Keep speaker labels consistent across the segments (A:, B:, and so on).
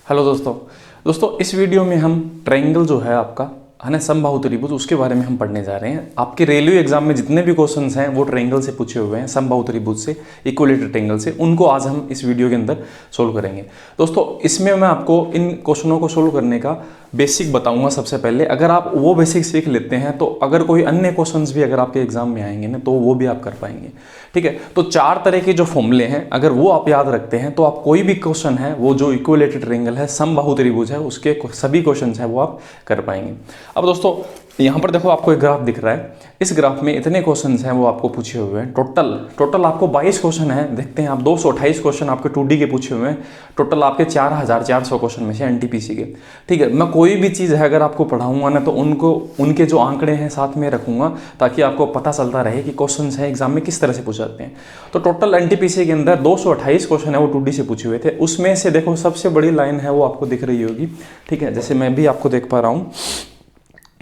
A: Hello दोस्तों इस video में हम ट्रायंगल जो है आपका है ना समबाहु त्रिभुज उसके बारे में हम पढ़ने जा रहे हैं। आपके रेलवे एग्जाम में जितने भी क्वेश्चंस हैं वो ट्रायंगल से पूछे हुए हैं, समबाहु त्रिभुज से, इक्विलेटरल ट्रायंगल से, उनको आज हम इस वीडियो के अंदर सोल्व करेंगे। दोस्तों इसमें मैं आपको इन क्वेश्चनों को सोल्व करने का बेसिक बताऊंगा। सबसे पहले अगर आप वो बेसिक सीख लेते हैं तो अगर कोई अन्य क्वेश्चंस भी अगर आपके एग्जाम में आएंगे ना तो वो भी आप कर पाएंगे। ठीक है, तो 4 तरह के जो फॉर्मूले हैं अगर वो आप याद रखते हैं तो आप कोई भी क्वेश्चन है वो जो इक्विलेटरल ट्रायंगल है, समबाहु त्रिभुज है, उसके सभी क्वेश्चन है वो आप कर पाएंगे। अब दोस्तों यहाँ पर देखो आपको एक ग्राफ दिख रहा है, इस ग्राफ में इतने क्वेश्चंस हैं वो आपको पूछे हुए हैं। टोटल आपको 22 क्वेश्चन है। देखते हैं आप 228 क्वेश्चन आपके 2D के पूछे हुए हैं, टोटल आपके 4400 क्वेश्चन में से एनटीपीसी के। ठीक है, मैं कोई भी चीज़ है अगर आपको पढ़ाऊंगा ना तो उनके जो आंकड़े हैं साथ में रखूंगा ताकि आपको पता चलता रहे कि क्वेश्चन है एग्जाम में किस तरह से पूछ जाते हैं। तो टोटल एनटीपीसी के अंदर 228 क्वेश्चन है वो 2D से पूछे हुए थे। उसमें से देखो सबसे बड़ी लाइन है वो आपको दिख रही होगी। ठीक है, जैसे मैं भी आपको देख पा रहा हूँ,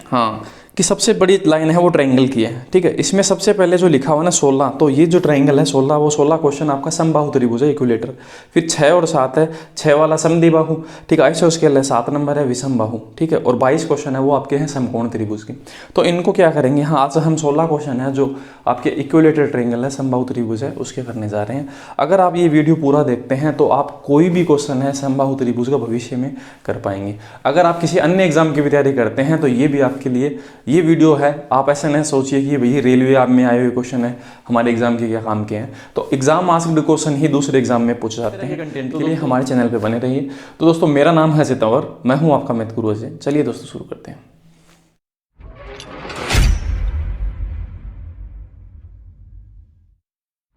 A: हाँ, कि सबसे बड़ी लाइन है वो ट्रायंगल की है। ठीक है, इसमें सबसे पहले जो लिखा हुआ ना 16, तो ये जो ट्रायंगल है 16, वो 16 क्वेश्चन आपका समबाहु त्रिभुज है, इक्विलेटर। फिर 6 और 7 है, 6 वाला समद्विबाहु। ठीक है, आइसोस्केल है, 7 नंबर है विषमबाहु। ठीक है, और 22 क्वेश्चन है वो आपके हैं समकोण त्रिभुज के। तो इनको क्या करेंगे, हाँ, आज हम 16 क्वेश्चन है जो आपके इक्विलेटर ट्रायंगल है, समबाहु त्रिभुज है, उसके करने जा रहे हैं। अगर आप ये वीडियो पूरा देखते हैं तो आप कोई भी क्वेश्चन है समबाहु त्रिभुज का भविष्य में कर पाएंगे। अगर आप किसी अन्य एग्जाम की भी तैयारी करते हैं तो ये भी आपके लिए ये वीडियो है। आप ऐसा नहीं सोचिए कि भाई रेलवे आप में आए हुए क्वेश्चन है हमारे एग्जाम के क्या काम के हैं। तो एग्जाम आस्क्ड क्वेश्चन ही दूसरे एग्जाम में पूछे जाते हैं। कंटेंट के लिए हमारे चैनल पे बने रहिए। तो दोस्तों मेरा नाम है सितंवर, मैं हूं आपका मैथ गुरु अजय। चलिए दोस्तों शुरू करते हैं।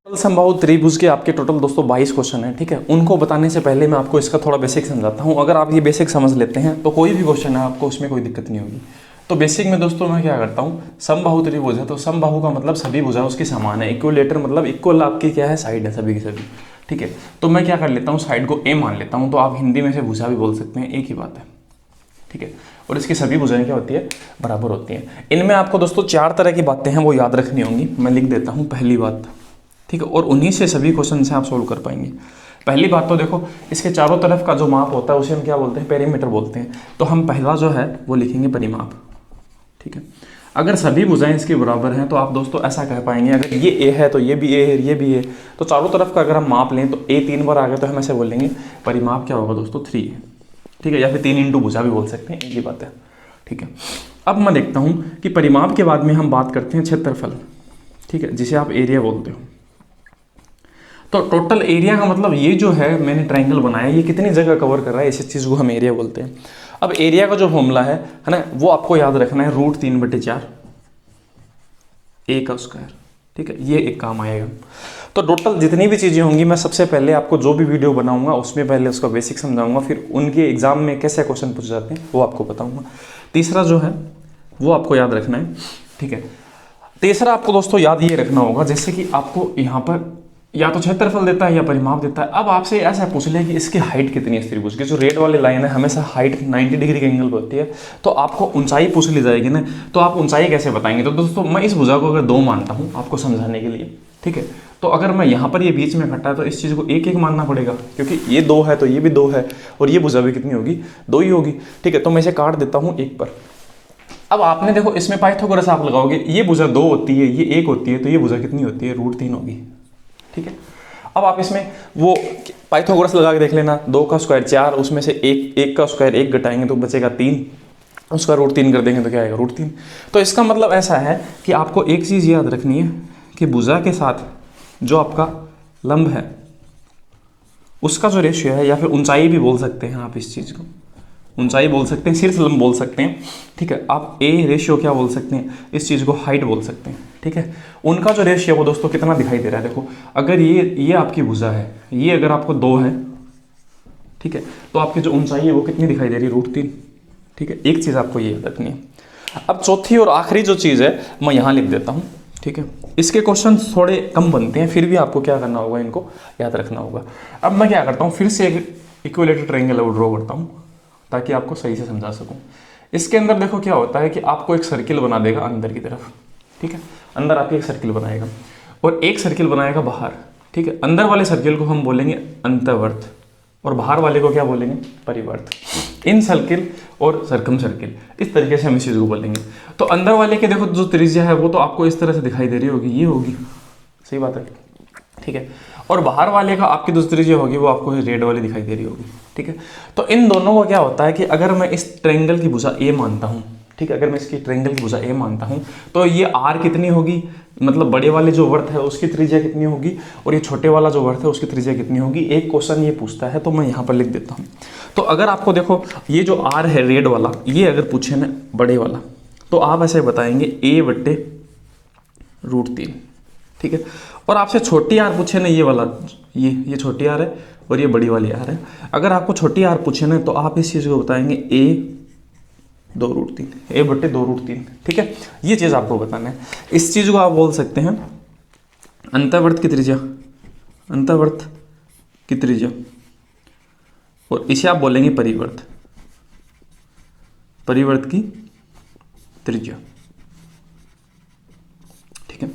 A: समबाहु त्रिभुज के आपके टोटल दोस्तों 22 क्वेश्चन हैं। ठीक है, उनको बताने से पहले मैं आपको इसका थोड़ा बेसिक समझाता हूं। अगर आप ये बेसिक समझ लेते हैं तो कोई भी क्वेश्चन है आपको उसमें कोई दिक्कत नहीं होगी। तो बेसिक में दोस्तों मैं क्या करता हूँ, समबाहु त्रिभुज है तो समबाहु का मतलब सभी भुजा उसकी समान है। इक्विलेटर मतलब इक्वल आपकी क्या है, साइड है सभी की सभी। ठीक है, तो मैं क्या कर लेता हूँ, साइड को ए मान लेता हूँ। तो आप हिंदी में से भुजा भी बोल सकते हैं, एक ही बात है। ठीक है, और इसकी सभी भुजाएं क्या होती है, बराबर होती हैं। इनमें आपको दोस्तों 4 तरह की बातें हैं वो याद रखनी होंगी। मैं लिख देता हूँ पहली बात। ठीक है, और उन्हीं से सभी क्वेश्चन से आप सोल्व कर पाएंगे। पहली बात तो देखो, इसके चारों तरफ का जो माप होता है उसे हम क्या बोलते हैं, पेरीमीटर बोलते हैं। तो हम पहला जो है वो लिखेंगे परिमाप। ठीक है, अगर सभी भुजाएं इसके बराबर हैं तो आप दोस्तों ऐसा कह पाएंगे, अगर ये ए है तो ये भी ए है, ये भी ए, तो चारों तरफ का अगर हम माप लें तो ए 3 बार आ गया तो हम ऐसे बोलेंगे परिमाप क्या होगा दोस्तों, 3 है। ठीक है, या फिर 3 इंटू भुजा भी बोल सकते हैं, एक ही बात है। ठीक है, अब मैं देखता हूँ कि परिमाप के बाद में हम बात करते हैं क्षेत्रफल। ठीक है, जिसे आप एरिया बोलते हो। तो टोटल एरिया का मतलब ये जो है मैंने ट्रायंगल बनाया ये कितनी जगह कवर कर रहा है, इस चीज़ को हम एरिया बोलते हैं। अब एरिया का जो फॉर्मूला है ना, वो आपको याद रखना है, √3/4 ए का स्क्वायर। ठीक है, ये एक काम आएगा। तो टोटल जितनी भी चीज़ें होंगी मैं सबसे पहले आपको जो भी वीडियो बनाऊंगा उसमें पहले उसका बेसिक समझाऊंगा, फिर उनके एग्जाम में कैसे क्वेश्चन पूछे जाते हैं वो आपको बताऊंगा। तीसरा जो है वो आपको याद रखना है। ठीक है, तीसरा आपको दोस्तों याद ये रखना होगा, जैसे कि आपको यहाँ पर या तो क्षेत्रफल देता है या परिमाप देता है। अब आपसे ऐसा पूछ ले कि इसकी हाइट कितनी है, त्रिभुज की जो रेड वाली लाइन है हमेशा हाइट 90 डिग्री के एंगल पर होती है। तो आपको ऊंचाई पूछ ली जाएगी ना, तो आप ऊंचाई कैसे बताएंगे। तो दोस्तों मैं इस भुजा को अगर 2 मानता हूँ आपको समझाने के लिए। ठीक है, तो अगर मैं यहाँ पर ये बीच में खट्टा है तो इस चीज़ को 1 1 मानना पड़ेगा, क्योंकि ये 2 है तो ये भी 2 है और ये भुजा भी कितनी होगी, 2 ही होगी। ठीक है, तो मैं इसे काट देता हूँ 1 पर। अब आपने देखो इसमें पाइथागोरस आप लगाओगे, ये भुजा 2 होती है, ये 1 होती है, तो ये भुजा कितनी होती है, √3 होगी। ठीक है, अब आप इसमें वो पाइथागोरस लगा के देख लेना, 2 का स्क्वायर 4, उसमें से 1 का स्क्वायर 1 घटाएंगे तो बचेगा 3, उसका √3 कर देंगे तो क्या आएगा, √3। तो इसका मतलब ऐसा है कि आपको एक चीज़ याद रखनी है कि भुजा के साथ जो आपका लंब है उसका जो रेशियो है, या फिर ऊंचाई भी बोल सकते हैं आप, इस चीज़ को ऊंचाई बोल सकते हैं, शीर्ष लंब बोल सकते हैं। ठीक है, आप ए रेशियो क्या बोल सकते हैं, इस चीज़ को हाइट बोल सकते हैं। ठीक है, उनका जो रेशियो वो दोस्तों कितना दिखाई दे रहा है, देखो अगर ये आपकी भुजा है, ये अगर आपको 2 है, ठीक है, तो आपकी जो ऊंचाई है वो कितनी दिखाई दे रही है, √3। ठीक है, एक चीज़ आपको ये याद रखनी है। अब चौथी और आखिरी जो चीज़ है मैं यहाँ लिख देता हूँ। ठीक है, इसके क्वेश्चन थोड़े कम बनते हैं, फिर भी आपको क्या करना होगा, इनको याद रखना होगा। अब मैं क्या करता हूँ, फिर से एक इक्विलेटरल ट्रायंगल ड्रॉ करता हूँ ताकि आपको सही से समझा सकूं। इसके अंदर देखो क्या होता है कि आपको एक सर्किल बना देगा अंदर की तरफ। ठीक है, अंदर आपकी एक सर्किल बनाएगा और एक सर्किल बनाएगा बाहर। ठीक है, अंदर वाले सर्किल को हम बोलेंगे अंतर्वर्त। और बाहर वाले को क्या बोलेंगे, परिवर्त। इन सर्किल और सर्कम सर्किल, इस तरीके से हम इस चीज़ को बोलेंगे। तो अंदर वाले के देखो जो त्रिज्या है वो तो आपको इस तरह से दिखाई दे रही होगी, ये होगी, सही बात है, ठीक है। और बाहर वाले का आपकी दूसरी त्रिज्या होगी वो आपको रेड वाली दिखाई दे रही होगी, ठीक है। तो इन दोनों का क्या होता है कि अगर मैं इस ट्रायंगल की भुजा ए मानता हूँ, ठीक है, अगर मैं इसकी ट्रायंगल की भुजा ए मानता हूँ, तो ये आर कितनी होगी, मतलब बड़े वाले जो वर्त है उसकी त्रिज्या कितनी होगी, और ये छोटे वाला जो वर्त है उसकी त्रिज्या कितनी होगी। एक क्वेश्चन ये पूछता है, तो मैं यहाँ पर लिख देता हूँ। तो अगर आपको देखो ये जो आर है रेड वाला, ये अगर पूछे ना बड़े वाला, तो आप ऐसे बताएंगे a/√3, ठीक है। और आपसे छोटी आर पूछे ना, ये वाला, ये छोटी आर है और ये बड़ी वाली आर है। अगर आपको छोटी आर पूछे ना तो आप इस चीज़ को बताएंगे a/√3, a/√3, ठीक है। ये चीज़ आपको बताना है। इस चीज़ को आप बोल सकते हैं अंतःवर्त की त्रिज्या, अंतःवर्त की त्रिज्या, और इसे आप बोलेंगे परिवर्त, परिवर्त की त्रिज्या, ठीक है।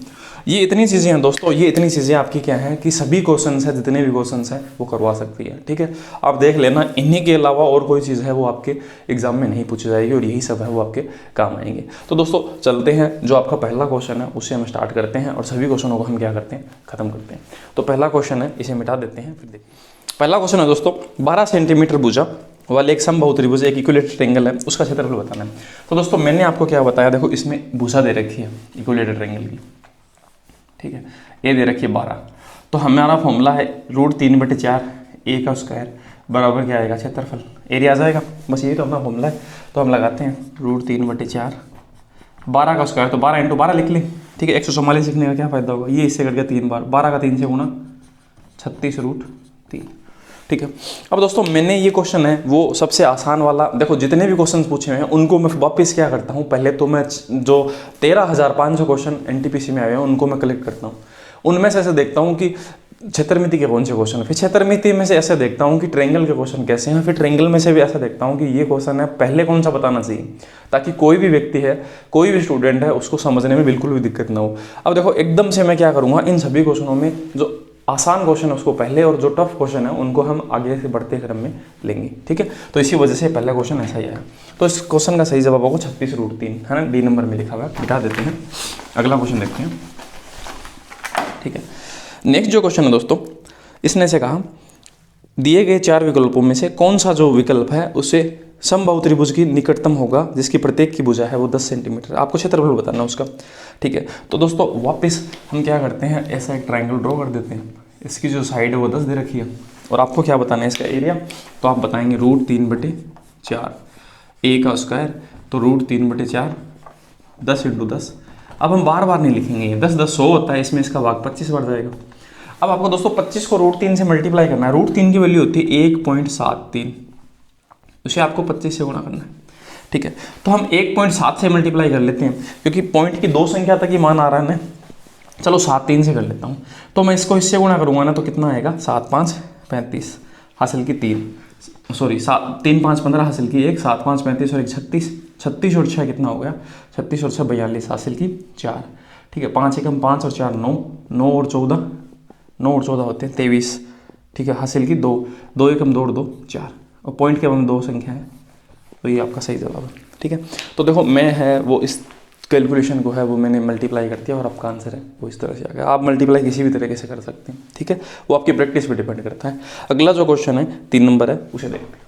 A: ये इतनी चीज़ें हैं दोस्तों, ये इतनी चीज़ें आपकी क्या हैं कि सभी क्वेश्चंस हैं, जितने भी क्वेश्चंस हैं वो करवा सकती है, ठीक है। आप देख लेना, इन्हीं के अलावा और कोई चीज़ है वो आपके एग्जाम में नहीं पूछी जाएगी, और यही सब है वो आपके काम आएंगे। तो दोस्तों चलते हैं, जो आपका पहला क्वेश्चन है उससे हम स्टार्ट करते हैं, और सभी क्वेश्चनों को हम क्या करते हैं, खत्म करते हैं। तो पहला क्वेश्चन है, इसे मिटा देते हैं, फिर देखते हैं। पहला क्वेश्चन है दोस्तों, 12 सेंटीमीटर भुजा वाले एक समबाहु त्रिभुज, एक इक्विलेटरल ट्रायंगल है, उसका क्षेत्रफल बताना है। तो दोस्तों मैंने आपको क्या बताया, देखो इसमें भुजा दे रखी है इक्विलेटरल ट्रायंगल की, ठीक है, ये दे रखी है 12। तो हमारा फॉर्मूला है √3/4 a का स्क्वायर बराबर क्या आएगा, क्षेत्रफल, एरिया आ जाएगा, बस यही तो अपना फॉर्मूला है। तो हम लगाते हैं √3/4, 12 का स्क्वायर, तो 12 × 12 लिख लें, ठीक है। 144 लिखने का क्या फ़ायदा होगा, ये इससे करके 3 बार, 12 का 3 से गुणा, 36√3, ठीक है। अब दोस्तों मैंने ये क्वेश्चन है वो सबसे आसान वाला, देखो जितने भी क्वेश्चन पूछे हुए हैं उनको मैं वापस क्या करता हूँ, पहले तो मैं जो 13,500 क्वेश्चन एनटीपीसी में आए हैं उनको मैं कलेक्ट करता हूँ, उनमें से ऐसे देखता हूँ कि क्षेत्रमिति के कौन से क्वेश्चन है, फिर क्षेत्रमिति में से ऐसे देखता हूँ कि ट्रायंगल के क्वेश्चन कैसे हैं, फिर ट्रायंगल में से भी ऐसा देखता हूँ कि ये क्वेश्चन है पहले कौन सा बताना चाहिए, ताकि कोई भी व्यक्ति है, कोई भी स्टूडेंट है, उसको समझने में बिल्कुल भी दिक्कत ना हो। अब देखो एकदम से मैं क्या करूँगा, इन सभी क्वेश्चनों में जो आसान क्वेश्चन है उसको पहले, और जो टफ क्वेश्चन है उनको हम आगे से बढ़ते क्रम में लेंगे, ठीक है। तो इसी वजह से पहला क्वेश्चन ऐसा ही आया। तो इस क्वेश्चन का सही जवाब होगा 36√3, है ना, डी नंबर में लिखा हुआ है, मिटा देते हैं। अगला क्वेश्चन देखते हैं, ठीक है। नेक्स्ट जो क्वेश्चन है दोस्तों, इसने से कहा दिए गए 4 विकल्पों में से कौन सा जो विकल्प है उसे समबाहु त्रिभुज की निकटतम होगा जिसकी प्रत्येक की भुजा है वो 10 सेंटीमीटर, आपको क्षेत्रफल बताना उसका, ठीक है। तो दोस्तों वापस हम क्या करते हैं, ऐसा एक ट्रायंगल ड्रॉ कर देते हैं, इसकी जो साइड है वो 10 दे रखी है, और आपको क्या बताना है इसका एरिया, तो आप बताएंगे √3/4, a का स्क्वायर, तो √3/4 10 × 10। अब हम बार बार नहीं लिखेंगे, 10 10 100 होता है, इसमें इसका भाग 25 बढ़ जाएगा। अब आपको दोस्तों 25 को √3 से मल्टीप्लाई करना है, √3 की वैल्यू होती है 1.73, उसे आपको 25 से गुणा करना है, ठीक है। तो हम 1.7 से मल्टीप्लाई कर लेते हैं, क्योंकि पॉइंट की 2 संख्या तक ही मान आ रहा है ना, चलो 7 3 से कर लेता हूँ। तो मैं इसको इससे गुणा करूँगा ना, तो कितना आएगा, 7 5 35, हासिल की 3, सॉरी 3 5 15, हासिल की 1, 7 5 35 और 1 36, 36 और 6 कितना हो गया, 36 और 6 42, हासिल की 4, ठीक है। 5 एकम 5 और 4 9, 9 और 14, 9 और 14 होते हैं 23, ठीक है, हासिल की 2, 2 एकम 2 और 2 4, और पॉइंट के में 2 संख्या है, तो ये आपका सही जवाब है, ठीक है। तो देखो मैं है वो इस कैलकुलेशन को है वो मैंने मल्टीप्लाई कर दिया, और आपका आंसर है वो इस तरह से आ गया। आप मल्टीप्लाई किसी भी तरीके से कर सकते हैं, ठीक है, वो आपकी प्रैक्टिस पे डिपेंड करता है। अगला जो क्वेश्चन है 3 नंबर है, उसे देखते हैं।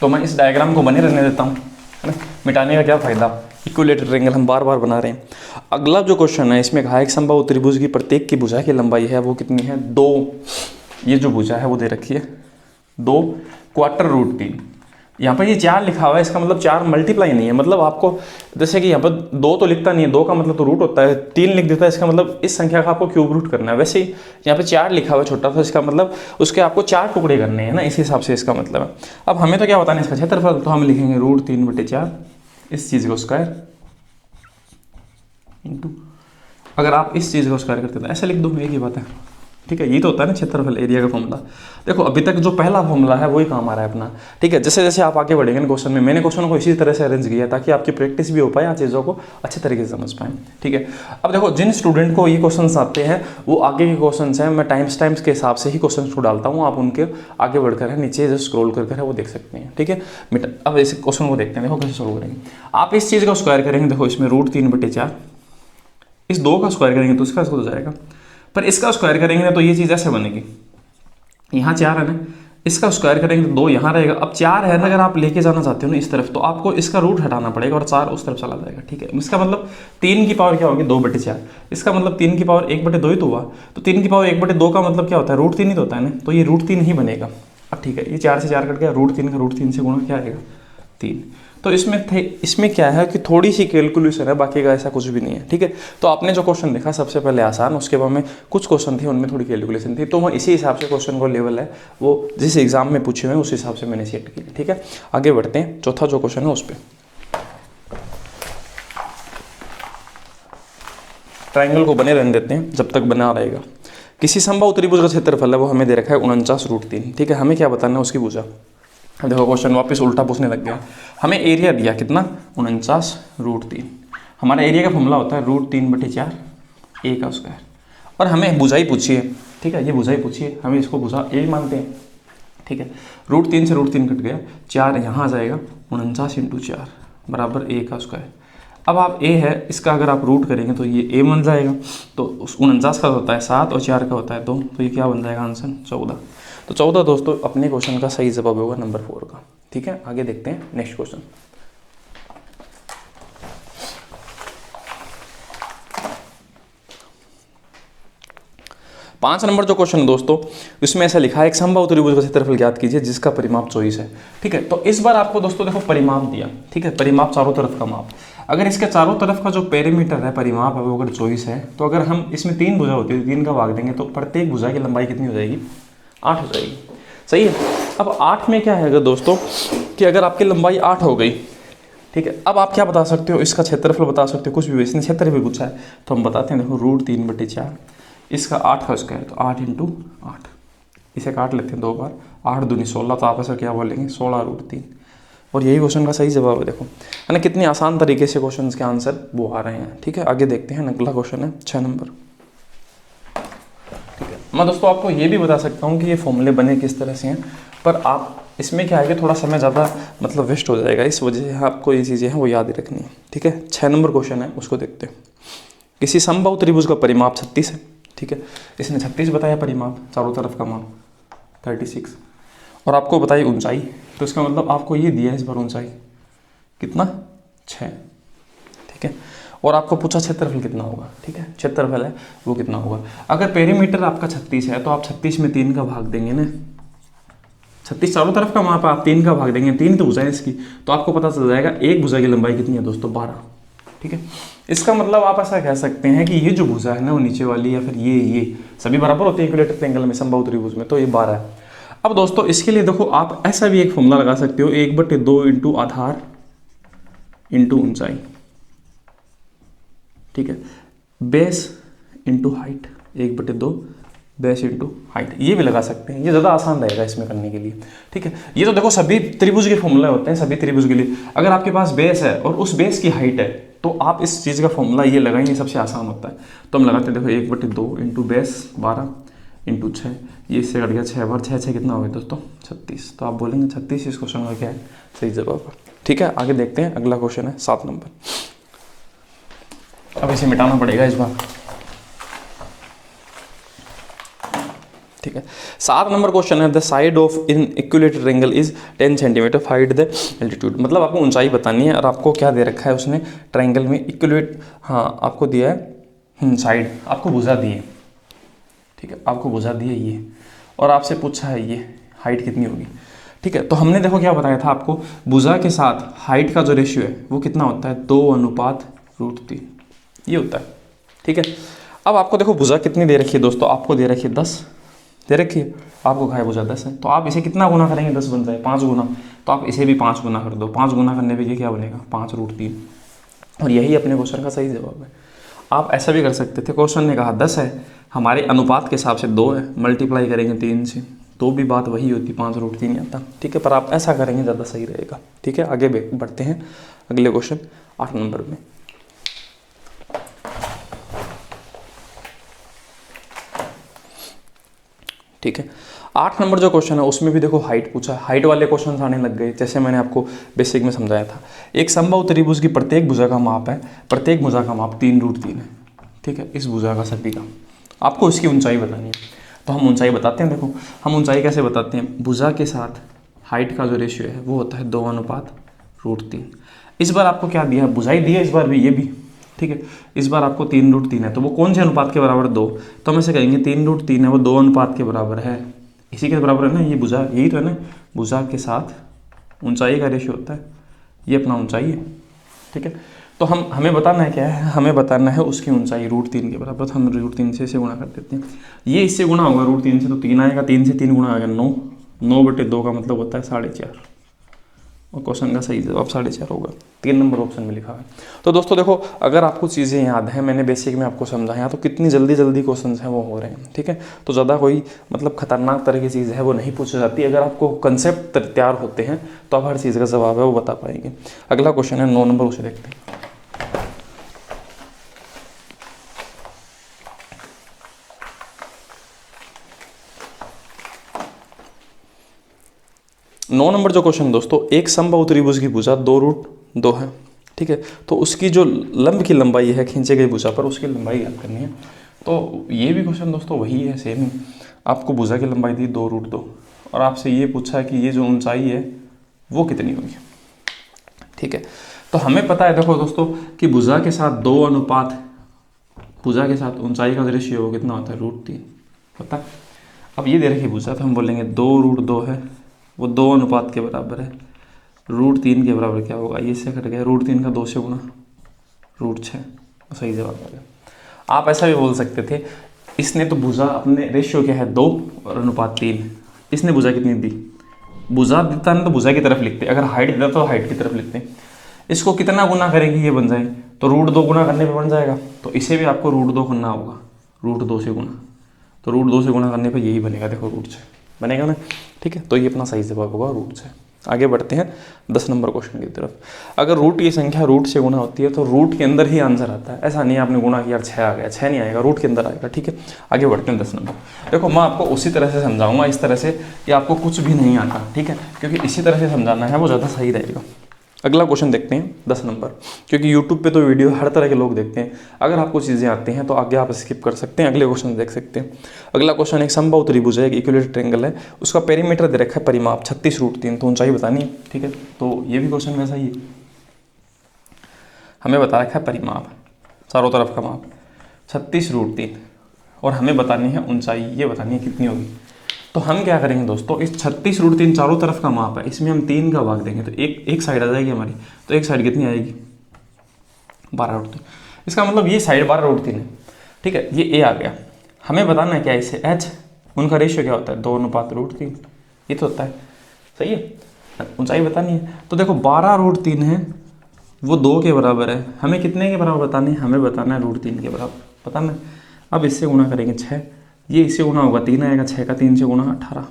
A: तो मैं इस डायग्राम को बने रहने देता हूँ, है ना, मिटाने का क्या फ़ायदा, इक्विलेटरल ट्रायंगल हम बार बार बना रहे हैं। अगला जो क्वेश्चन है इसमें कहा एक समबाहु त्रिभुज की प्रत्येक की भुजा की लंबाई है वो कितनी है, 2, ये जो भुजा है वो दे रखी है 2 √3। यहाँ पर ये 4 लिखा हुआ है, इसका मतलब 4 मल्टीप्लाई नहीं है, मतलब आपको जैसे कि यहाँ पर 2 तो लिखता नहीं है, 2 का मतलब तो रूट होता है, 3 लिख देता है, इसका मतलब इस संख्या का आपको क्यूब रूट करना है। वैसे ही यहाँ पे 4 लिखा हुआ है छोटा, तो इसका मतलब उसके आपको 4 टुकड़े करने हैं ना, इस हिसाब से इसका मतलब है। अब हमें तो क्या बताना है इसका क्षेत्रफल, तो हम लिखेंगे √3/4 इस चीज़ को स्क्वायर इंटू, अगर आप इस चीज़ को स्क्वायर करते तो ऐसे लिख दो, एक ही बात है, ठीक है, ये तो होता है ना क्षेत्रफल एरिया का फॉर्मूला। देखो अभी तक जो पहला फॉर्मूला है वही काम आ रहा है अपना, ठीक है। जैसे जैसे आप आगे बढ़ेंगे क्वेश्चन में, मैंने क्वेश्चन को इसी तरह से अरेंज किया ताकि आपकी प्रैक्टिस भी हो पाए, चीज़ों को अच्छे तरीके से समझ पाएं, ठीक है। अब देखो जिन स्टूडेंट को ये क्वेश्चन आते हैं वो आगे के क्वेश्चन हैं, मैं टाइम्स के हिसाब से ही क्वेश्चन को डालता हूँ, आप उनके आगे बढ़कर है नीचे जो स्क्रॉल कर है वो देख सकते हैं, ठीक है। अब इस क्वेश्चन को देखते हैं, देखो कैसे सोल्व करेंगे। आप इस चीज़ का स्क्वायर करेंगे, देखो इसमें √3/4, इस 2 का स्क्वायर करेंगे तो इसका हो जाएगा, पर इसका स्क्वायर करेंगे ना तो ये चीज़ ऐसे बनेगी, यहाँ 4 है ना, इसका स्क्वायर करेंगे तो 2 यहाँ रहेगा। अब 4 है ना, अगर आप लेके जाना चाहते हो ना इस तरफ तो आपको इसका रूट हटाना पड़ेगा और 4 उस तरफ चला जाएगा, ठीक है। इसका मतलब 3 की पावर क्या होगी 2/4, इसका मतलब 3 की पावर 1/2 ही तो हुआ, तो 3 की पावर 1/2 का मतलब क्या होता है √3 ही तो होता है ना, तो ये √3 ही बनेगा। अब ठीक है, ये 4 से 4 कट गया, √3 का √3 से गुणा क्या आएगा 3। तो इसमें क्या है कि थोड़ी सी कैलकुलेशन है, बाकी का ऐसा कुछ भी नहीं है, ठीक है। तो आपने जो क्वेश्चन देखा सबसे पहले आसान, उसके बाद में कुछ क्वेश्चन थे उनमें थोड़ी कैलकुलेशन थी, तो मैं इसी हिसाब से क्वेश्चन को लेवल है वो जिस एग्जाम में पूछे हुए हैं उस हिसाब से मैंने सेट किया, ठीक है। आगे बढ़ते हैं, चौथा जो क्वेश्चन है उस पर। ट्राइंगल को बने रहने देते हैं जब तक बना रहेगा। किसी संभव त्रिभुज का क्षेत्रफल है वो हमें दे रखा है 49√3, ठीक है। हमें क्या बताना है उसकी भुजा। देखो क्वेश्चन वापस उल्टा पूछने लग गया, हमें एरिया दिया कितना 49√3, हमारा एरिया का फॉर्मूला होता है √3/4 A का स्क्वायर, और हमें भुजाई पूछी है, ठीक है। ये भुजाई पूछी है, हमें इसको भुजा A मानते हैं, ठीक है। √3 से √3 कट गया, 4 यहाँ आ जाएगा, 49 × 4 बराबर A का स्क्वायर। अब आप A है, इसका अगर आप रूट करेंगे तो ये A बन जाएगा, तो उस 49 का होता है 7 और 4 का होता है 2, तो ये क्या बन जाएगा आंसर 14। तो 14 दोस्तों अपने क्वेश्चन का सही जवाब होगा नंबर 4 का, ठीक है। आगे देखते हैं नेक्स्ट क्वेश्चन। पाँच नंबर जो क्वेश्चन है दोस्तों, इसमें ऐसा लिखा है एक संभव त्रिभुज का क्षेत्रफल ज्ञात कीजिए जिसका परिमाप 24 है, ठीक है। तो इस बार आपको दोस्तों देखो परिमाप दिया, ठीक है, परिमाप चारों तरफ का माप। अगर इसके चारों तरफ का जो पेरीमीटर है परिमाप है वो अगर 24 है, तो अगर हम इसमें 3 भुजा होती है 3 का भाग देंगे तो प्रत्येक भुजा की लंबाई कितनी हो जाएगी 8 हो जाएगी, सही है। अब 8 में क्या है दोस्तों कि अगर आपकी लंबाई 8 हो गई, ठीक है, अब आप क्या बता सकते हो, इसका क्षेत्रफल बता सकते हो, कुछ भी इसने क्षेत्र भी पूछा है तो हम बताते हैं। देखो √3/4, इसका 8 का स्क्वायर तो 8 × 8, इसे काट लेते हैं 2 बार, 8 दूनी 16, तो आप ऐसा क्या बोलेंगे 16√3, और यही क्वेश्चन का सही जवाब है। देखो है ना कितनी आसान तरीके से क्वेश्चन के आंसर वो आ रहे हैं, ठीक है। आगे देखते हैं, अगला क्वेश्चन है 6 नंबर, ठीक है। मैं दोस्तों आपको ये भी बता सकता हूँ कि ये फॉर्मूले बने किस तरह से हैं, पर आप इसमें क्या है कि थोड़ा समय ज़्यादा मतलब वेस्ट हो जाएगा, इस वजह से आपको ये चीज़ें हैं वो याद ही रखनी है, ठीक है। 6 नंबर क्वेश्चन है उसको देखते हैं। किसी संभव त्रिभुज का परिमाप 36 है, ठीक है। इसने 36 बताया परिमाप, चारों तरफ का माप 36, और आपको बताई ऊंचाई, तो इसका मतलब आपको ये दिया है इस बार ऊंचाई कितना 6, ठीक है। और आपको पूछा क्षेत्रफल कितना होगा, ठीक है, क्षेत्रफल है वो कितना होगा। अगर पेरीमीटर आपका 36 है तो आप 36 में 3 का भाग देंगे ना, 36 चारों तरफ का माप, आप 3 का भाग देंगे, 3 तो भुजा है इसकी, तो आपको पता चल जाएगा एक भुजा की लंबाई कितनी है दोस्तों 12, ठीक है। इसका मतलब आप ऐसा कह सकते हैं कि ये जो भुजा है ना वो नीचे वाली या फिर ये सभी बराबर होते हैं इक्विलेटरल ट्रायंगल में, संभव त्रिभुज में, तो ये 12 है। अब दोस्तों इसके लिए देखो आप ऐसा भी एक फॉर्मूला लगा सकते हो, 1/2 × आधार × ऊंचाई, ठीक है, बेस × हाइट, 1/2 बेस × हाइट, ये भी लगा सकते हैं, ये ज़्यादा आसान रहेगा इसमें करने के लिए, ठीक है। ये तो देखो सभी त्रिभुज के फॉर्मूला होते हैं, सभी त्रिभुज के लिए अगर आपके पास बेस है और उस बेस की हाइट है तो आप इस चीज़ का फॉर्मूला ये लगाएंगे, सबसे आसान होता है। तो हम लगाते हैं, देखो 1/2 × बेस 12 × 6, ये इससे कट गया 6 बार 6 कितना हो गया दोस्तों 36, तो आप बोलेंगे 36 इस क्वेश्चन का क्या है सही जवाब, ठीक है। आगे देखते हैं, अगला क्वेश्चन है 7 नंबर। अब इसे मिटाना पड़ेगा इस बार, ठीक है। 7 नंबर क्वेश्चन है, the side of in equilateral triangle is 10 centimetre, find the altitude. मतलब आपको ऊंचाई बतानी है और आपको क्या दे रखा है उसने ट्रायंगल में इक्विलेट, हाँ आपको दिया है साइड, आपको भुजा दी है, ठीक है, आपको भुजा दी है ये, और आपसे पूछा है ये हाइट कितनी होगी, ठीक है। तो हमने देखो क्या बताया था आपको, भुजा के साथ हाइट का जो रेशियो है वो कितना होता है 2:√3, ये होता है, ठीक है। अब आपको देखो भुजा कितनी दे रखी है दोस्तों, आपको दे रखी है 10 दे रखी है, आपको कहा है भुजा 10 है, तो आप इसे कितना गुना करेंगे 10 बन जाए 5 गुना, तो आप इसे भी 5 गुना कर दो, 5 गुना करने पे ये क्या बनेगा 5√3, और यही अपने क्वेश्चन का सही जवाब है। आप ऐसा भी कर सकते थे, क्वेश्चन ने कहा 10 है, हमारे अनुपात के हिसाब से 2 है, मल्टीप्लाई करेंगे 3 से तो भी बात वही होती, 5√3 आता। ठीक है, पर आप ऐसा करेंगे ज़्यादा सही रहेगा। ठीक है, आगे बढ़ते हैं अगले क्वेश्चन 8 नंबर में। ठीक है, 8 नंबर जो क्वेश्चन है उसमें भी देखो हाइट पूछा है। हाइट वाले क्वेश्चन आने लग गए, जैसे मैंने आपको बेसिक में समझाया था। एक समबाहु त्रिभुज की प्रत्येक भुजा का माप है, प्रत्येक भुजा का माप 3√3 है। ठीक है, इस भुजा का सभी का आपको इसकी ऊंचाई बतानी है। तो हम ऊंचाई बताते हैं। देखो हम ऊंचाई कैसे बताते हैं, भुजा के साथ हाइट का जो रेशियो है वो होता है 2:√3। इस बार आपको क्या दिया है, भुजाई दी है इस बार भी, ये भी। ठीक है, इस बार आपको 3√3 है, तो वो कौन से अनुपात के बराबर 2, तो हम ऐसे कहेंगे 3√3 है वो 2 अनुपात के बराबर है। इसी के बराबर है ना, ये भुजा, यही तो है ना, भुजा के साथ ऊंचाई का रेशियो होता है, ये अपना ऊंचाई है। ठीक है, तो हमें बताना है क्या है, हमें बताना है उसकी ऊंचाई √3 के बराबर। तो हम √3 से इसे गुणा कर देते हैं, ये इससे गुणा होगा √3 से तो 3 आएगा, 3 से 3 गुणा आएगा 9, 9/2 का मतलब होता है 4.5, और क्वेश्चन का सही जवाब 4.5 होगा। 3 नंबर ऑप्शन में लिखा है। तो दोस्तों देखो, अगर आपको चीज़ें याद हैं, मैंने बेसिक में आपको समझाया, तो कितनी जल्दी जल्दी क्वेश्चन हैं वो हो रहे हैं। ठीक है, तो ज़्यादा कोई मतलब खतरनाक तरह की चीज़ है वो नहीं पूछी जाती। अगर आपको कंसेप्ट तैयार होते हैं तो आप हर चीज़ का जवाब है वो बता पाएंगे। अगला क्वेश्चन है 9 नंबर, उसे देखते हैं। 9 नंबर जो क्वेश्चन दोस्तों, एक समबाहु त्रिभुज की भुजा 2√2 है। ठीक है, तो उसकी जो लंब की लंबाई है खींचे गई भुजा पर, उसकी लंबाई याद करनी है। तो ये भी क्वेश्चन दोस्तों वही है, सेम ही। आपको भुजा की लंबाई दी 2√2 और आपसे ये पूछा है कि ये जो ऊंचाई है वो कितनी होगी। ठीक है, तो हमें पता है देखो दोस्तों कि भुजा के साथ 2 अनुपात, भुजा के साथ ऊंचाई का रेशियो वो कितना होता है, √3 पता। अब ये दे रखी भुजा, तो हम बोलेंगे 2√2 है वो 2 अनुपात के बराबर है, √3 के बराबर क्या होगा, ये से कट गया, √3 का 2 से गुणा √6, सही जवाब आ गया। आप ऐसा भी बोल सकते थे, इसने तो भुजा अपने रेशियो क्या है 2 और अनुपात 3, इसने भुजा कितनी दी, भुजा देता है तो भुजा की तरफ लिखते, अगर हाइट देता तो हाइट की तरफ लिखते। इसको कितना गुना करेंगे ये बन जाए, तो √2 गुना करने पे बन जाएगा, तो इसे भी आपको √2 करना होगा, √2 से गुना, तो √2 से गुना करने पे यही बनेगा, देखो √6 बनेगा ना। ठीक है, तो ये अपना सही जवाब होगा √6। आगे बढ़ते हैं 10 नंबर क्वेश्चन की तरफ। अगर रूट की संख्या रूट से गुना होती है तो रूट के अंदर ही आंसर आता है, ऐसा नहीं आपने गुणा किया 6 आ गया, 6 नहीं आएगा, रूट के अंदर आएगा। ठीक है, आगे बढ़ते हैं 10 नंबर। देखो मैं आपको उसी तरह से समझाऊंगा, इस तरह से कि आपको कुछ भी नहीं आता। ठीक है, क्योंकि इसी तरह से समझाना है वो ज़्यादा सही रहेगा। अगला क्वेश्चन देखते हैं 10 नंबर, क्योंकि यूट्यूब पे तो वीडियो हर तरह के लोग देखते हैं। अगर आपको चीज़ें आती हैं तो आगे आप स्किप कर सकते हैं, अगले क्वेश्चन देख सकते हैं। अगला क्वेश्चन, एक समबाहु त्रिभुज है, एक इक्विलेटरल ट्रायंगल है, उसका पेरीमीटर दे रखा है परिमाप 36√3, तो ऊंचाई बतानी है। ठीक है, तो ये भी क्वेश्चन वैसा ही है, हमें बता रखा है परिमाप, चारों तरफ का माप 36√3 और हमें बतानी है ऊंचाई, ये बतानी है कितनी होगी। तो हम क्या करेंगे दोस्तों, इस 36√3 चारों तरफ का माप है, इसमें हम 3 का भाग देंगे तो एक साइड आ जाएगी हमारी, तो एक साइड कितनी आएगी 12√3। इसका मतलब ये साइड 12√3 है। ठीक है, ये ए आ गया। हमें बताना है क्या इसे एच, उनका रेशियो क्या होता है 2:√3, ये तो होता है, सही है। ऊंचाई बतानी है, तो देखो 12√3 है वो 2 के बराबर है, हमें कितने के बराबर बतानी है, हमें बताना है √3 के बराबर बताना है। अब इससे गुणा करेंगे 6, ये इससे गुणा होगा 3 आएगा, 6 का 3 से गुणा 18,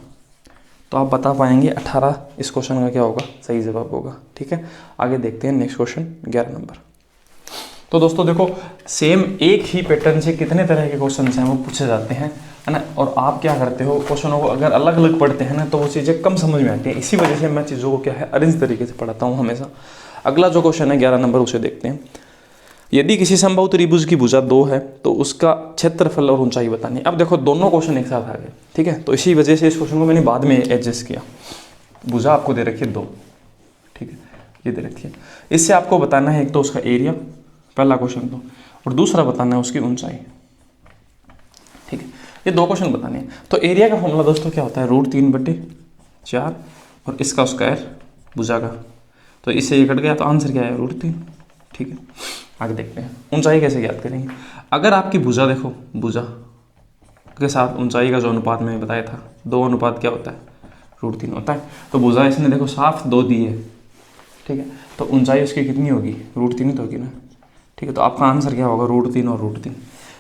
A: तो आप बता पाएंगे 18 इस क्वेश्चन का क्या होगा, सही जवाब होगा। ठीक है, आगे देखते हैं नेक्स्ट क्वेश्चन 11 नंबर। तो दोस्तों देखो, सेम एक ही पैटर्न से कितने तरह के क्वेश्चन हैं वो पूछे जाते हैं, है ना। और आप क्या करते हो, क्वेश्चनों को अगर अलग अलग पढ़ते हैं ना तो वो चीज़ें कम समझ में आती हैं, इसी वजह से मैं चीज़ों को क्या है अरेंज तरीके से पढ़ाता हूँ हमेशा। अगला जो क्वेश्चन है 11 नंबर, उसे देखते हैं। यदि किसी समबाहु त्रिभुज की भुजा 2 है तो उसका क्षेत्रफल और ऊंचाई बतानी है। अब देखो दोनों क्वेश्चन एक साथ आ गए। ठीक है, तो इसी वजह से इस क्वेश्चन को मैंने बाद में एडजस्ट किया। भुजा आपको दे रखी है 2, ठीक है, ये दे रखी है, इससे आपको बताना है एक तो उसका एरिया, पहला क्वेश्चन तो, और दूसरा बताना है उसकी ऊंचाई। ठीक है, ये 2 क्वेश्चन बताने हैं। तो एरिया का फॉर्मूला दोस्तों क्या होता है, √3/4 और इसका स्क्वायर भुजा का, तो इससे ये कट गया, तो आंसर क्या है √3। ठीक है, आगे देखते हैं ऊंचाई कैसे ज्ञात करेंगे। अगर आपकी भुजा देखो, भुजा के साथ ऊंचाई का जो अनुपात मैंने बताया था 2 अनुपात क्या होता है √3 होता है। तो भुजा इसने देखो साफ 2 दी है, ठीक है, तो ऊंचाई उसकी कितनी होगी √3 ही तो होगी ना। ठीक है, तो आपका आंसर क्या होगा √3 और √3।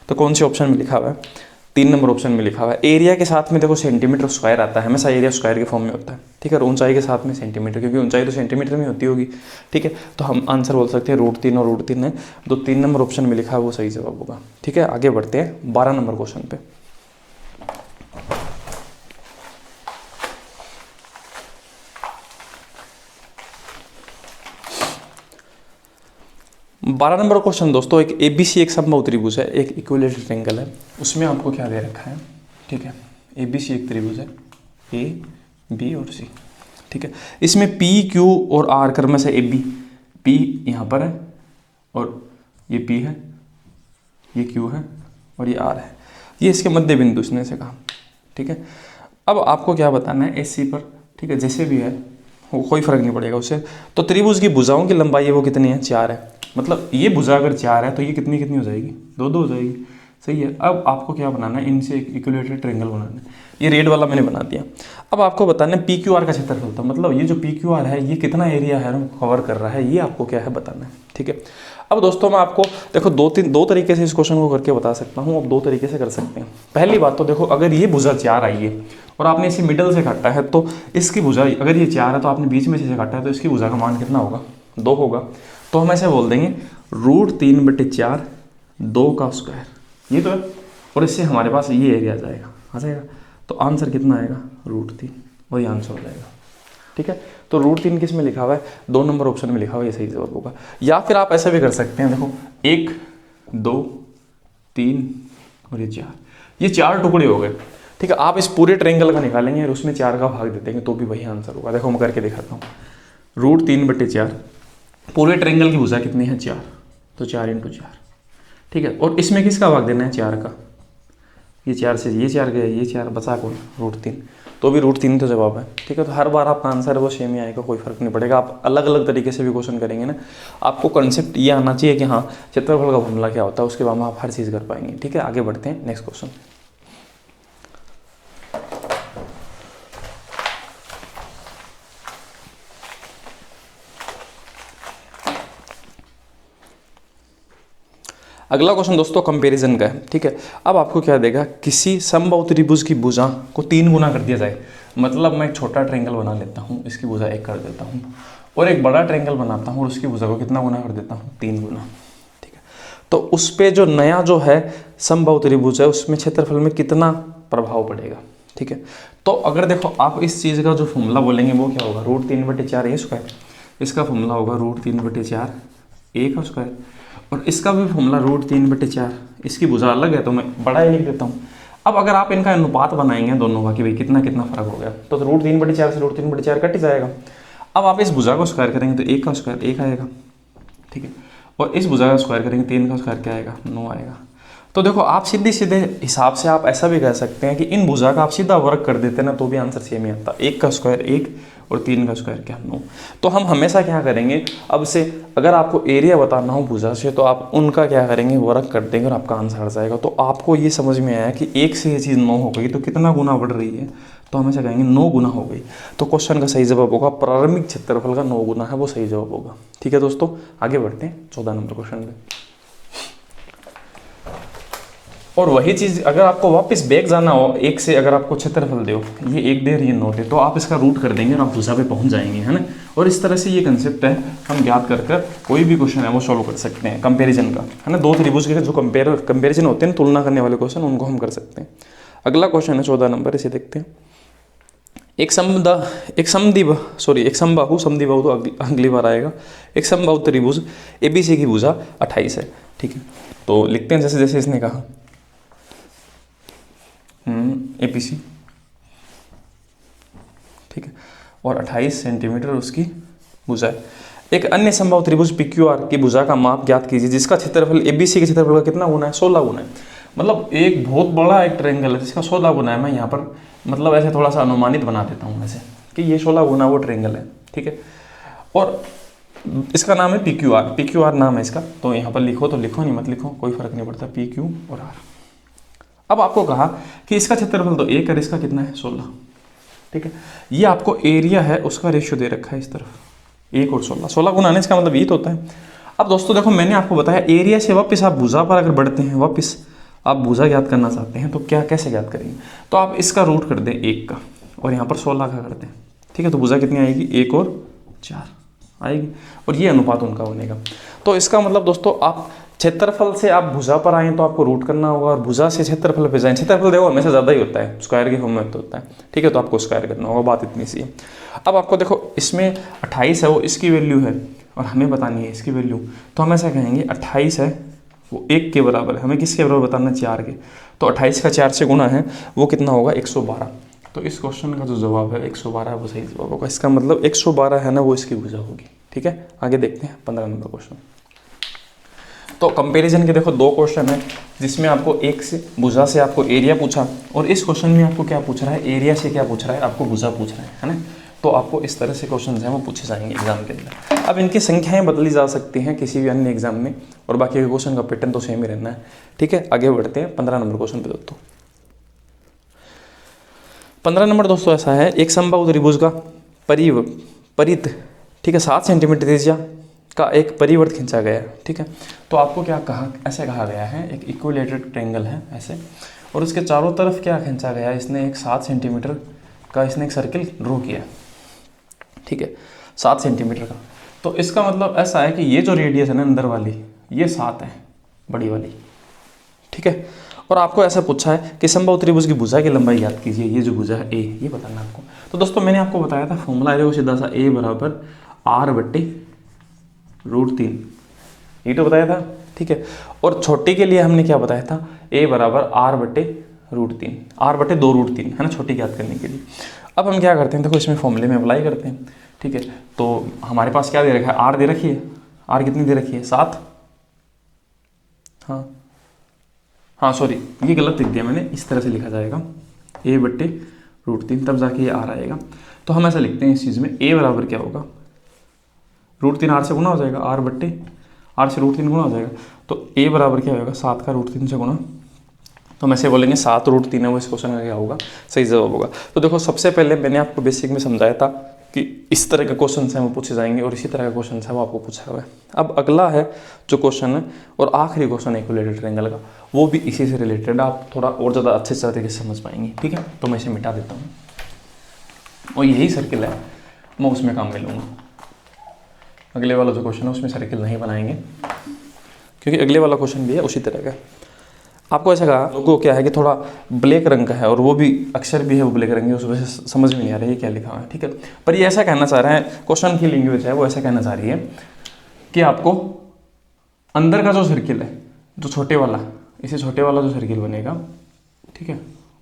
A: तो कौन से ऑप्शन में लिखा हुआ है, 3 नंबर ऑप्शन में लिखा हुआ है। एरिया के साथ में देखो सेंटीमीटर स्क्वायर आता है, हमेशा एरिया स्क्वायर के फॉर्म में होता है, ठीक है। और ऊंचाई के साथ में सेंटीमीटर, क्योंकि ऊंचाई तो सेंटीमीटर में होती होगी, ठीक है। तो हम आंसर बोल सकते हैं √3 और √3 है, तो 3 नंबर ऑप्शन में लिखा है वो सही जवाब होगा, ठीक है। आगे बढ़ते हैं 12 नंबर क्वेश्चन पे। 12 नंबर क्वेश्चन दोस्तों, एक ABC एक समबाहु त्रिभुज है, एक इक्विलेटरल ट्रायंगल है, उसमें आपको क्या दे रखा है, ठीक है। ABC एक त्रिभुज है, A, B और C, ठीक है। इसमें P, Q और R क्रम से AB, P यहाँ पर है और ये P है, ये Q है और ये R है, ये इसके मध्य बिंदु इसने से कहा, ठीक है। अब आपको क्या बताना है AC पर, ठीक है, जैसे भी है वो कोई फर्क नहीं पड़ेगा उससे। तो त्रिभुज की भुजाओं की लंबाई है वो कितनी है, 4 है। मतलब ये भुजा अगर 4 है तो ये कितनी कितनी हो जाएगी, 2 हो जाएगी, सही है। अब आपको क्या बनाना है, इनसे एक इक्विलेटरल ट्रायंगल बनाना है। ये रेड वाला मैंने बना दिया। अब आपको बताना है PQR का क्षेत्रफल था, मतलब ये जो PQR है ये कितना एरिया है कवर कर रहा है, ये आपको क्या है बताना है, ठीक है। अब दोस्तों मैं आपको देखो दो तरीके से इस क्वेश्चन को करके बता सकता हूँ। अब 2 तरीके से कर सकते हैं। पहली बात तो देखो, अगर ये भुजा 4 आई है और आपने इसे मिडल से काटा है, तो इसकी भुजा अगर ये 4 है तो आपने बीच में से काटा है, तो इसकी भुजा का मान कितना होगा, 2 होगा। तो हम ऐसे बोल देंगे √3/4 2 का स्क्वायर, ये तो है। और इससे हमारे पास ये एरिया जाएगा, आ जाएगा। तो आंसर कितना आएगा, √3, और ये आंसर हो जाएगा, ठीक है। तो √3 किस में लिखा हुआ है, 2 नंबर ऑप्शन में लिखा हुआ है, ये सही जवाब होगा। या फिर आप ऐसा भी कर सकते हैं, देखो 1, 2, 3 और ये 4, ये 4 टुकड़े हो गए, ठीक है। आप इस पूरे ट्रायंगल का निकालेंगे और उसमें 4 का भाग दे देंगे तो भी वही आंसर होगा। देखो मैं करके दिखाता हूँ। √3/4, पूरे ट्रायंगल की भुजा कितनी है, 4, तो 4 × 4, ठीक है। और इसमें किसका भाग देना है, 4 का। ये 4 से ये 4 गया, ये 4 बचा कौन, √3, तो भी √3 तो जवाब है, ठीक है। तो हर बार आपका आंसर है वो सेम ही आएगा, कोई फर्क नहीं पड़ेगा। आप अलग अलग तरीके से भी क्वेश्चन करेंगे ना, आपको कंसेप्ट ये आना चाहिए कि हाँ क्षेत्रफल का फॉर्मूला क्या होता है, उसके बाद में आप हर चीज़ कर पाएंगे, ठीक है। आगे बढ़ते हैं नेक्स्ट क्वेश्चन। अगला क्वेश्चन दोस्तों कंपैरिजन का है, ठीक है। अब आपको क्या देगा, किसी समबाहु त्रिभुज की भुजा को 3 गुना कर दिया जाए। मतलब मैं एक छोटा ट्रायंगल बना लेता हूँ, इसकी भुजा 1 कर देता हूँ, और एक बड़ा ट्रायंगल बनाता हूँ और उसकी भुजा को कितना गुना कर देता हूँ, 3 गुना, ठीक है। तो उस पर जो नया जो है समबाहु त्रिभुज है उसमें क्षेत्रफल में कितना प्रभाव पड़ेगा, ठीक है। तो अगर देखो आप इस चीज़ का जो फॉर्मूला बोलेंगे वो क्या होगा, √3/4 A स्क्वायर, इसका फॉर्मूला होगा √3/4 A का स्क्वायर, और इसका भी फॉर्मूला √3/4, इसकी भुजा अलग है तो मैं बड़ा ही लिख देता हूँ। अब अगर आप इनका अनुपात बनाएंगे दोनों का कि भाई कितना कितना फर्क हो गया, तो √3/4 से √3/4 कट जाएगा। अब आप इस भुजा को स्क्वायर करेंगे तो 1 का स्क्वायर 1 आएगा, ठीक है। और इस भुजा का स्क्वायर करेंगे 3 का स्क्वायर क्या आएगा, 9 आएगा। तो देखो आप सीधे सीधे हिसाब से आप ऐसा भी कह सकते हैं कि इन भुजा का आप सीधा वर्ग कर देते ना तो भी आंसर सेम ही आता, 1 का स्क्वायर 1 और 3 का स्क्वायर क्या, 9। तो हम हमेशा क्या करेंगे, अब से अगर आपको एरिया बताना हो भुजा से तो आप उनका क्या करेंगे, वर्ग कर देंगे और आपका आंसर आ जाएगा। तो आपको ये समझ में आया कि 1 से ये चीज़ 9 हो गई तो कितना गुना बढ़ रही है, तो हमेशा कहेंगे 9 गुना हो गई। तो क्वेश्चन का सही जवाब होगा प्रारंभिक क्षेत्रफल का 9 गुना है, वो सही जवाब होगा, ठीक है दोस्तों। आगे बढ़ते हैं 14 नंबर क्वेश्चन पे। और वही चीज़ अगर आपको वापस बैक जाना हो, 1 से अगर आपको क्षेत्रफल दो, ये 1 दे और ये 9 दे, तो आप इसका रूट कर देंगे और आप भुजा पे पहुंच जाएंगे, है ना। और इस तरह से ये कंसेप्ट है, हम ज्ञात कर कर कोई भी क्वेश्चन है वो सॉल्व कर सकते हैं कंपैरिजन का, है ना। 2 त्रिभुज के जो कंपैरिजन होते हैं, तुलना करने वाले क्वेश्चन, उनको हम कर सकते हैं। अगला क्वेश्चन है 14 नंबर, इसे देखते हैं। एक समबाहु तो अगली बार आएगा। एक समबाहु त्रिभुज ABC की भुजा 28 है, ठीक है। तो लिखते हैं जैसे जैसे इसने कहा, ABC, ठीक है, और 28 सेंटीमीटर उसकी भुजा है। एक अन्य समबाहु त्रिभुज PQR की भुजा का माप ज्ञात कीजिए जिसका क्षेत्रफल ABC के क्षेत्रफल का कितना गुना है, 16 गुना है। मतलब एक बहुत बड़ा एक ट्रायंगल है जिसका 16 गुना है। मैं यहाँ पर मतलब ऐसे थोड़ा सा अनुमानित बना देता हूँ ऐसे कि ये 16 गुना वो ट्रायंगल है, ठीक है। और इसका नाम है PQR नाम है इसका। तो यहाँ पर लिखो तो लिखो, नहीं मत लिखो, कोई फर्क नहीं पड़ता, PQ और R। अब आपको कहा कि इसका क्षेत्रफल तो 1 और इसका कितना है, 16, ठीक है। ये आपको एरिया है उसका रेशियो दे रखा है इस तरफ, 1 और 16 गुना आने, इसका मतलब ये तो होता है। अब दोस्तों देखो मैंने आपको बताया एरिया से वापस आप भुजा पर अगर बढ़ते हैं वापस, आप भुजा ज्ञात करना चाहते हैं तो क्या कैसे ज्ञात करेंगे, तो आप इसका रूट कर दें 1 का और यहाँ पर 16 का कर दें, ठीक है। तो भुजा कितनी आएगी, 1 और 4 आएगी, और ये अनुपात उनका बनेगा। तो इसका मतलब दोस्तों आप क्षेत्रफल से आप भुजा पर आए तो आपको रूट करना होगा, और भुजा से क्षेत्रफल पे जाएं, क्षेत्रफल देखो हमेशा ज़्यादा ही होता है, स्क्वायर के फॉर्म में तो होता है, ठीक है। तो आपको स्क्वायर करना होगा, बात इतनी सी है। अब आपको देखो इसमें 28 है, वो इसकी वैल्यू है और हमें बतानी है इसकी वैल्यू, तो हम ऐसा कहेंगे 28 है वो 1 के बराबर है, हमें किसके बराबर बताना है, 4 के। तो 28 का 4 से गुणा है वो कितना होगा, 112। तो इस क्वेश्चन का जो जवाब है 112 है, वो सही जवाब होगा। इसका मतलब 112 है ना, वो इसकी भुजा होगी, ठीक है। आगे देखते हैं 15 नंबर क्वेश्चन। तो कंपैरिजन के देखो 2 क्वेश्चन है, जिसमें आपको एक से भुजा से आपको एरिया पूछा, और इस क्वेश्चन में आपको क्या पूछ रहा है, एरिया से क्या पूछ रहा है, आपको भुजा पूछ रहा है ना। तो आपको इस तरह से क्वेश्चन हैं वो पूछे जाएंगे एग्जाम के अंदर। अब इनकी संख्याएं बदली जा सकती हैं किसी भी अन्य एग्जाम में, और बाकी के क्वेश्चन का पैटर्न तो सेम ही रहना है, ठीक है। आगे बढ़ते हैं 15 नंबर क्वेश्चन पे दोस्तों। 15 नंबर दोस्तों ऐसा है, एक समबाहु त्रिभुज का परित, ठीक है, 7 सेंटीमीटर त्रिज्या का एक परिवर्त खींचा गया है, ठीक है। तो आपको क्या कहा, ऐसे कहा गया है, एक इक्विलेटरल ट्रायंगल है ऐसे, और उसके चारों तरफ क्या खींचा गया है, इसने एक 7 सेंटीमीटर का इसने एक सर्किल ड्रॉ किया, ठीक है, 7 सेंटीमीटर का। तो इसका मतलब ऐसा है कि ये जो रेडियस है ना अंदर वाली, ये 7 है, बड़ी वाली, ठीक है। और आपको ऐसा पूछा है कि समबाहु त्रिभुज की भुजा की लंबाई याद कीजिए, ये जो भुजा है ए, ये बताना आपको। तो दोस्तों मैंने आपको बताया था फॉर्मूला है वो सीधा सा, a बराबर r/√3, ये तो बताया था, ठीक है। और छोटी के लिए हमने क्या बताया था, a बराबर r/√3, r/2√3 है ना, छोटी ज्ञात करने के लिए। अब हम क्या करते हैं, देखो इसमें फॉर्मूले में अप्लाई करते हैं, ठीक है। तो हमारे पास क्या दे रखा है, r दे रखी है, r कितनी दे रखी है, 7, हाँ सॉरी ये गलत लिख दिया मैंने, इस तरह से लिखा जाएगा a/√3, तब जाके ये r आएगा। तो हम ऐसा लिखते हैं इस चीज़ में, a बराबर क्या होगा, √3 r से गुना हो जाएगा, r से √3 गुना हो जाएगा। तो a बराबर क्या होगा, 7 का √3 से गुना, तो हम ऐसे बोलेंगे 7√3 है वो, इस क्वेश्चन का क्या होगा, सही जवाब होगा। तो देखो सबसे पहले मैंने आपको बेसिक में समझाया था कि इस तरह के क्वेश्चन हैं वो पूछे जाएंगे, और इसी तरह का क्वेश्चन है वो आपको पूछा हुआ है। अब अगला है जो क्वेश्चन है, और आखिरी क्वेश्चन है इक्विलेटरल ट्रायंगल का, वो भी इसी से रिलेटेड, आप थोड़ा और ज़्यादा अच्छे से तरीके से समझ पाएंगे, ठीक है। तो मैं इसे मिटा देता हूँ, और यही सर्किल है, मैं उसमें काम में लूँगा। अगले वाला जो क्वेश्चन है उसमें सर्किल नहीं बनाएंगे, क्योंकि अगले वाला क्वेश्चन भी है उसी तरह का। आपको ऐसा कहा लोगों क्या है कि थोड़ा ब्लैक रंग का है, और वो भी अक्षर भी है वो ब्लैक रंग है, उस वजह से समझ में नहीं आ रहा है ये क्या लिखा हुआ है, ठीक है। पर ये ऐसा कहना चाह रहा है, क्वेश्चन की लैंग्वेज है वो ऐसा कहना चाह रही है कि आपको अंदर का जो सर्किल है, जो छोटे वाला, इसे छोटे वाला जो सर्किल बनेगा, ठीक है,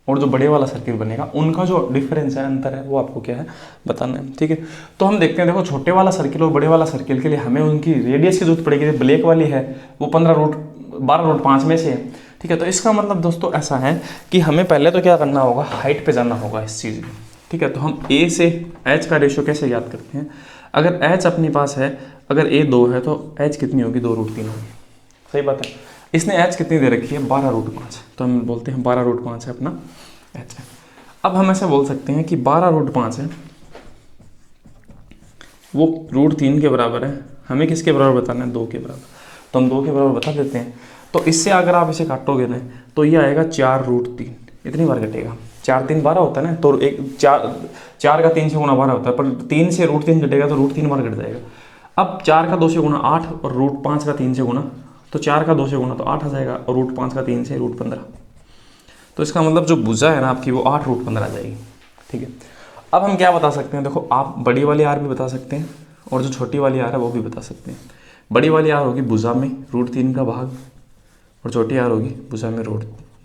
A: और जो बड़े वाला सर्किल बनेगा, उनका जो डिफरेंस है, अंतर है, वो आपको क्या है बताना है, ठीक है। तो हम देखते हैं, देखो छोटे वाला सर्किल और बड़े वाला सर्किल के लिए हमें उनकी रेडियस की जरूरत पड़ेगी। ब्लैक वाली है वो 12√5 में से है, ठीक है। तो इसका मतलब दोस्तों ऐसा है कि हमें पहले तो क्या करना होगा, हाइट पे जाना होगा इस चीज़ में, ठीक है। तो हम a से h का रेशियो कैसे याद करते हैं, अगर h अपने पास है, अगर a 2 है तो h कितनी होगी, 2√3 होगी, सही बात है। इसने h कितनी दे रखी है, 12√5, तो हम बोलते हैं 12√5 है अपना h है। अब हम ऐसे बोल सकते हैं कि 12√5 है वो √3 के बराबर है, हमें किसके बराबर बताना है, 2 के बराबर, तो हम 2 के बराबर बता देते हैं। तो इससे अगर आप इसे काटोगे ना तो ये आएगा 4√3, इतनी बार कटेगा, 4 3 12 होता है ना, तो एक 4 का 3 से गुना 12 होता है, पर 3 से √3 कटेगा तो √3 बार कट जाएगा। अब 4 का 2 से गुना 8, और √5 का 3 से गुना, तो 4 का 2 से गुना तो 8 आ जाएगा, और √5 का 3 से √15, तो इसका मतलब जो भुजा है ना आपकी वो 8√15 आ जाएगी, ठीक है। अब हम क्या बता सकते हैं, देखो आप बड़ी वाली आर भी बता सकते हैं, और जो छोटी वाली आर है वो भी बता सकते हैं। बड़ी वाली आर होगी भुजा में √3 का भाग, और छोटी आर होगी भुजा में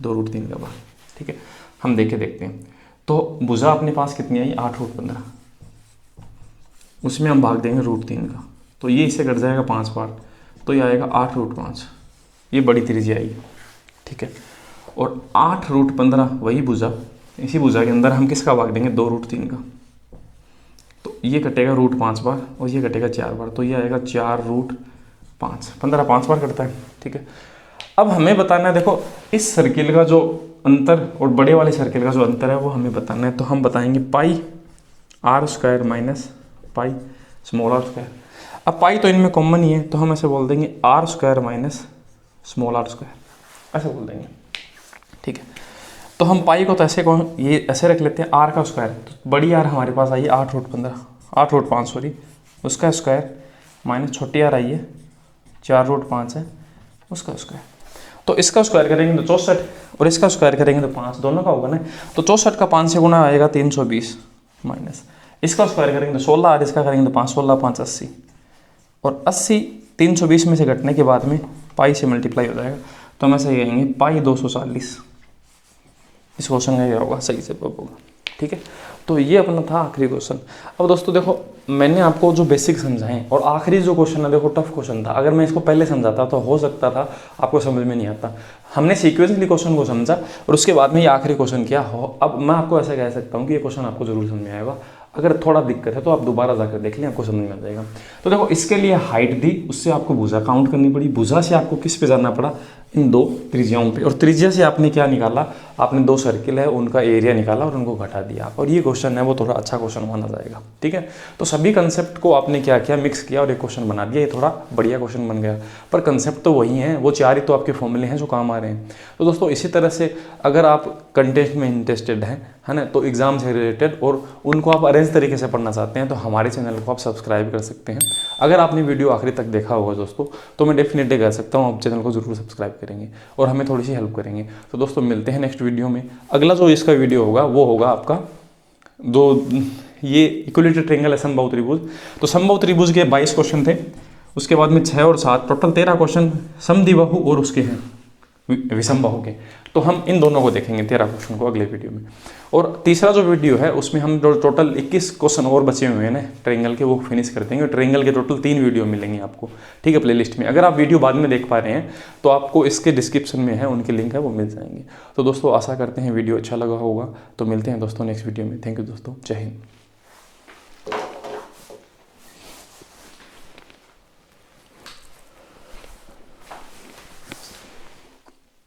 A: 2√3 का भाग, ठीक है। हम देखते हैं, तो भुजा अपने पास कितनी आई, 8√15, उसमें हम भाग देंगे √3 का, तो ये इससे कट जाएगा 5 बार, तो ये आएगा 8√5, ये बड़ी त्रिज्या आई, ठीक है। और 8√15 वही भुजा, इसी भुजा के अंदर हम किसका भाग देंगे, 2√3 का, तो ये कटेगा √5 बार, और ये कटेगा 4 बार, तो ये आएगा 4√5, 15 5 बार कटता है, ठीक है। अब हमें बताना है, देखो इस सर्किल का जो अंतर और बड़े वाले सर्किल का जो अंतर है वो हमें बताना है, तो हम बताएंगे πr² minus pi small r²। अब पाई तो इनमें कॉमन ही है, तो हम ऐसे बोल देंगे r² माइनस स्मॉल r², ऐसे बोल देंगे, ठीक है। तो हम पाई को तो ऐसे ये ऐसे रख लेते हैं, आर का स्क्वायर, तो बड़ी आर हमारे पास आई है 8√5 सॉरी, उसका स्क्वायर माइनस छोटी आर आई है 4√5 है, उसका स्क्वायर। तो इसका स्क्वायर करेंगे तो 64 और इसका स्क्वायर करेंगे तो 5, दोनों का होगा ना। तो 64 का 5 से गुना आएगा 320 माइनस इसका स्क्वायर करेंगे तो 16 और इसका करेंगे तो 5, 16 5 80 और 80 320 में से घटने के बाद में पाई से मल्टीप्लाई हो जाएगा। तो हम ऐसे कहेंगे पाई 240। इस क्वेश्चन का क्या होगा, सही से होगा। ठीक है, तो ये अपना था आखिरी क्वेश्चन। अब दोस्तों देखो, मैंने आपको जो बेसिक समझाएं और आखिरी जो क्वेश्चन है देखो टफ क्वेश्चन था। अगर मैं इसको पहले समझाता तो हो सकता था आपको समझ में नहीं आता। हमने सीक्वेंसली क्वेश्चन को समझा और उसके बाद में ये आखिरी क्वेश्चन किया हो। अब मैं आपको ऐसा कह सकता हूँ कि ये क्वेश्चन आपको जरूर समझ में आएगा। अगर थोड़ा दिक्कत है तो आप दोबारा जाकर देख लें, आपको समझ में आ जाएगा। तो देखो, इसके लिए हाइट दी, उससे आपको भुजा काउंट करनी पड़ी। भुजा से आपको किस पे जाना पड़ा, इन दो त्रिज्याओं पे, और त्रिज्या से आपने क्या निकाला, आपने दो सर्किल है उनका एरिया निकाला और उनको घटा दिया। और ये क्वेश्चन है वो थोड़ा अच्छा क्वेश्चन माना जाएगा। ठीक है, तो सभी कंसेप्ट को आपने क्या किया, मिक्स किया और एक क्वेश्चन बना दिया। ये थोड़ा बढ़िया क्वेश्चन बन गया, पर कंसेप्ट तो वही है, वो 4 ही तो आपके फॉर्मूले हैं जो काम आ रहे हैं। तो दोस्तों इसी तरह से अगर आप कंटेंट में इंटरेस्टेड हैं, है ना, तो एग्जाम से रिलेटेड और उनको आप अरेंज तरीके से पढ़ना चाहते हैं तो हमारे चैनल को आप सब्सक्राइब कर सकते हैं। अगर आपने वीडियो आखिरी तक देखा होगा दोस्तों, तो मैं डेफिनेटली कह सकता हूँ आप चैनल को जरूर सब्सक्राइब करेंगे और हमें थोड़ी सी हेल्प करेंगे। तो दोस्तों मिलते हैं नेक्स्ट वीडियो में। अगला जो इसका वीडियो होगा वो होगा आपका ये इक्विलेटरल ट्रायंगल है समबाहु त्रिभुज। तो समबाहु त्रिभुज के 22 क्वेश्चन थे, उसके बाद में 6 और 7 टोटल 13 क्वेश्चन समद्विबाहु और उसके हैं विषमबाहु के। तो हम इन दोनों को देखेंगे 13 क्वेश्चन को अगले वीडियो में। और तीसरा जो वीडियो है उसमें हम जो टोटल 21 क्वेश्चन और बचे हुए हैं ना ट्रायंगल के, वो फिनिश कर देंगे। ट्रायंगल के टोटल 3 वीडियो मिलेंगे आपको, ठीक है, प्लेलिस्ट में। अगर आप वीडियो बाद में देख पा रहे हैं तो आपको इसके डिस्क्रिप्शन में है, उनके लिंक है, वो मिल जाएंगे। तो दोस्तों आशा करते हैं वीडियो अच्छा लगा होगा। तो मिलते हैं दोस्तों नेक्स्ट वीडियो में। थैंक यू दोस्तों, जय हिंद।